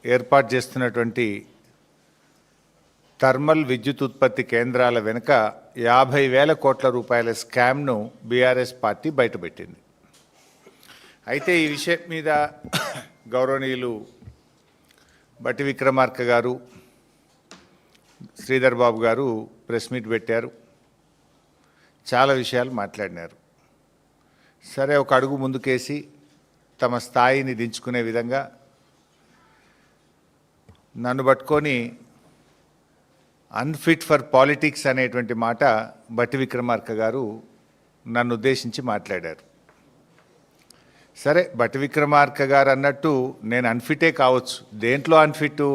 ఏర్పాటు చేస్తున్నటువంటి థర్మల్ విద్యుత్ ఉత్పత్తి కేంద్రాల వెనుక 50,000 కోట్ల రూపాయల స్కామ్ను బీఆర్ఎస్ పార్టీ బయటపెట్టింది. అయితే ఈ విషయం మీద గౌరవనీయులు బట్టి విక్రమార్క గారు, శ్రీధర్ బాబు గారు ప్రెస్ మీట్ పెట్టారు. చాలా విషయాలు మాట్లాడినారు. సరే, ఒక అడుగు ముందుకేసి తమ స్థాయిని దించుకునే విధంగా నన్ను పట్టుకొని అన్ఫిట్ ఫర్ పాలిటిక్స్ అనేటువంటి మాట బట్టి విక్రమార్క గారు నన్ను ఉద్దేశించి మాట్లాడారు. సరే, బట్టి విక్రమార్క గారు అన్నట్టు నేను అన్ఫిటే కావచ్చు. దేంట్లో అన్ఫిట్?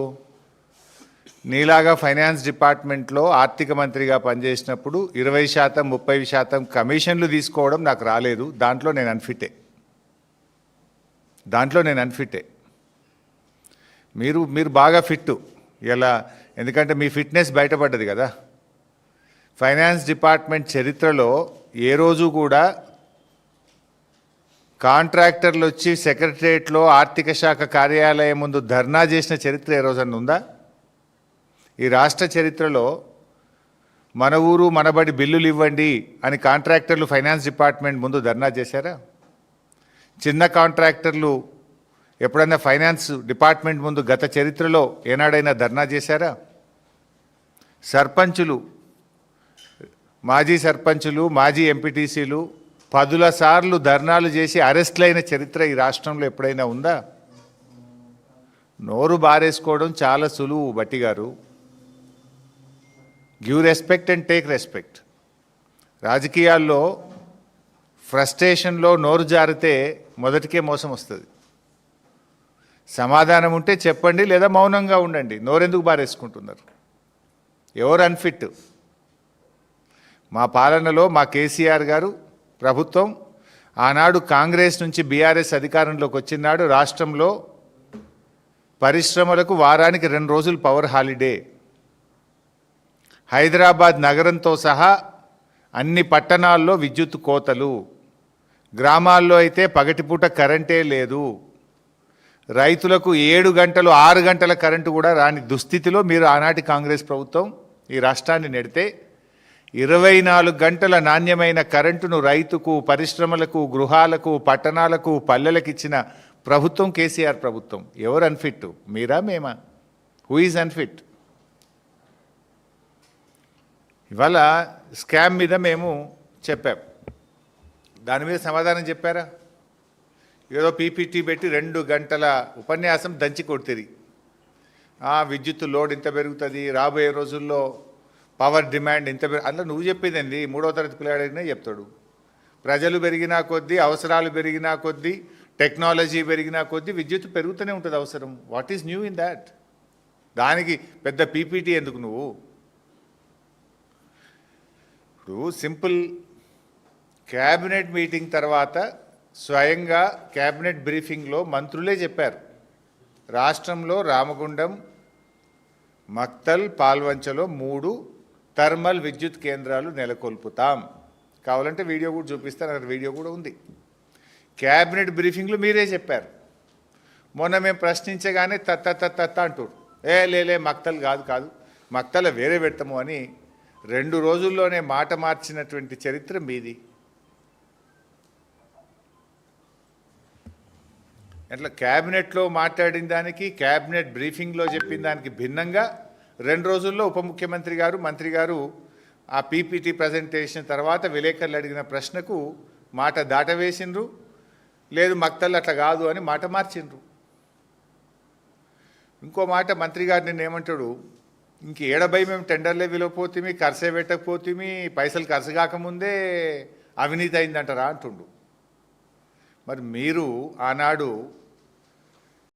నీలాగా ఫైనాన్స్ డిపార్ట్మెంట్లో ఆర్థిక మంత్రిగా పనిచేసినప్పుడు 20%, 30% కమిషన్లు తీసుకోవడం నాకు రాలేదు. దాంట్లో నేను అన్ఫిటే. మీరు బాగా ఫిట్ ఇలా, ఎందుకంటే మీ ఫిట్నెస్ బయటపడ్డది కదా. ఫైనాన్స్ డిపార్ట్మెంట్ చరిత్రలో ఏ రోజు కూడా కాంట్రాక్టర్లు వచ్చి సెక్రటరియట్లో ఆర్థిక శాఖ కార్యాలయం ముందు ధర్నా చేసిన చరిత్ర ఏ రోజన్నా ఉందా? ఈ రాష్ట్ర చరిత్రలో మన ఊరు మనబడి బిల్లులు ఇవ్వండి అని కాంట్రాక్టర్లు ఫైనాన్స్ డిపార్ట్మెంట్ ముందు ధర్నా చేశారా? చిన్న కాంట్రాక్టర్లు ఎప్పుడైనా ఫైనాన్స్ డిపార్ట్మెంట్ ముందు గత చరిత్రలో ఏనాడైనా ధర్నా చేశారా? సర్పంచులు, మాజీ సర్పంచులు, మాజీ ఎంపీటీసీలు 10 సార్లు ధర్నాలు చేసి అరెస్ట్లైన చరిత్ర ఈ రాష్ట్రంలో ఎప్పుడైనా ఉందా? నోరు బారేసుకోవడం చాలా సులువు బట్టి గారు. Give respect and take respect. రాజకీయాల్లో ఫ్రస్ట్రేషన్లో నోరు జారితే మొదటికే మోసం వస్తుంది. సమాధానం ఉంటే చెప్పండి, లేదా మౌనంగా ఉండండి. నోరెందుకు బారేసుకుంటున్నారు? ఎవరు అన్ఫిట్? మా పాలనలో మా కేసీఆర్ గారు ప్రభుత్వం ఆనాడు కాంగ్రెస్ నుంచి బీఆర్ఎస్ అధికారంలోకి వచ్చినాడు. రాష్ట్రంలో పరిశ్రమలకు వారానికి 2 రోజులు పవర్ హాలిడే. హైదరాబాద్ నగరంతో సహా అన్ని పట్టణాల్లో విద్యుత్ కోతలు. గ్రామాల్లో అయితే పగటిపూట కరెంటే లేదు. రైతులకు 7 గంటలు 6 గంటల కరెంటు కూడా రాని దుస్థితిలో మీరు ఆనాటి కాంగ్రెస్ ప్రభుత్వం ఈ రాష్ట్రాన్ని నెడితే 24 గంటల నాణ్యమైన కరెంటును రైతుకు, పరిశ్రమలకు, గృహాలకు, పట్టణాలకు, పల్లెలకు ఇచ్చిన ప్రభుత్వం కేసీఆర్ ప్రభుత్వం. ఎవరు అన్ఫిట్? మీరా, మేమా? Who is unfit? ఇవాళ స్కామ్ మీద మేము చెప్పాం. దాని మీద సమాధానం చెప్పారా? ఏదో పీపీటీ పెట్టి 2 గంటల ఉపన్యాసం దంచి కొడుతుంది. విద్యుత్ లోడ్ ఇంత పెరుగుతుంది, రాబోయే రోజుల్లో పవర్ డిమాండ్ ఇంత అట్లా నువ్వు చెప్పేదండి. 3వ తరగతి పిల్లాడైనా చెప్తాడు. ప్రజలు పెరిగినా కొద్దీ, అవసరాలు పెరిగినా కొద్దీ, టెక్నాలజీ పెరిగినా కొద్దీ విద్యుత్ పెరుగుతూనే ఉంటుంది అవసరం. What is new in that? దానికి పెద్ద పీపీటీ ఎందుకు నువ్వు? ఇప్పుడు సింపుల్ క్యాబినెట్ మీటింగ్ తర్వాత స్వయంగా క్యాబినెట్ బ్రీఫింగ్లో మంత్రులే చెప్పారు, రాష్ట్రంలో రామగుండం, మక్తల్, పాల్వంచలో 3 థర్మల్ విద్యుత్ కేంద్రాలు నెలకొల్పుతాం. కావాలంటే వీడియో కూడా చూపిస్తాను, అక్కడ వీడియో కూడా ఉంది. క్యాబినెట్ బ్రీఫింగ్లో మీరే చెప్పారు. మొన్న మేము ప్రశ్నించగానే తత్త అంటారు. లే మక్తల్ కాదు మక్తల వేరే పెడతాము అని 2 రోజుల్లోనే మాట మార్చినటువంటి చరిత్ర మీది. అట్లా క్యాబినెట్లో మాట్లాడిన దానికి, క్యాబినెట్ బ్రీఫింగ్లో చెప్పిన దానికి భిన్నంగా 2 రోజుల్లో ఉప ముఖ్యమంత్రి గారు, మంత్రి గారు ఆ పీపీటీ ప్రజెంటేషన్ తర్వాత విలేకరులు అడిగిన ప్రశ్నకు మాట దాటవేసిండ్రు. లేదు మక్తల్ అట్లా కాదు అని మాట మార్చిండ్రు. ఇంకో మాట మంత్రి గారు నిన్న ఏమంటాడు, ఇంక ఏడబై మేము టెండర్లే విలువపోతుంది, ఖర్చే పెట్టకపోతుంది, పైసలు ఖర్చు కాకముందే అవినీతి అయిందంటారా అంటుండు. మరి మీరు ఆనాడు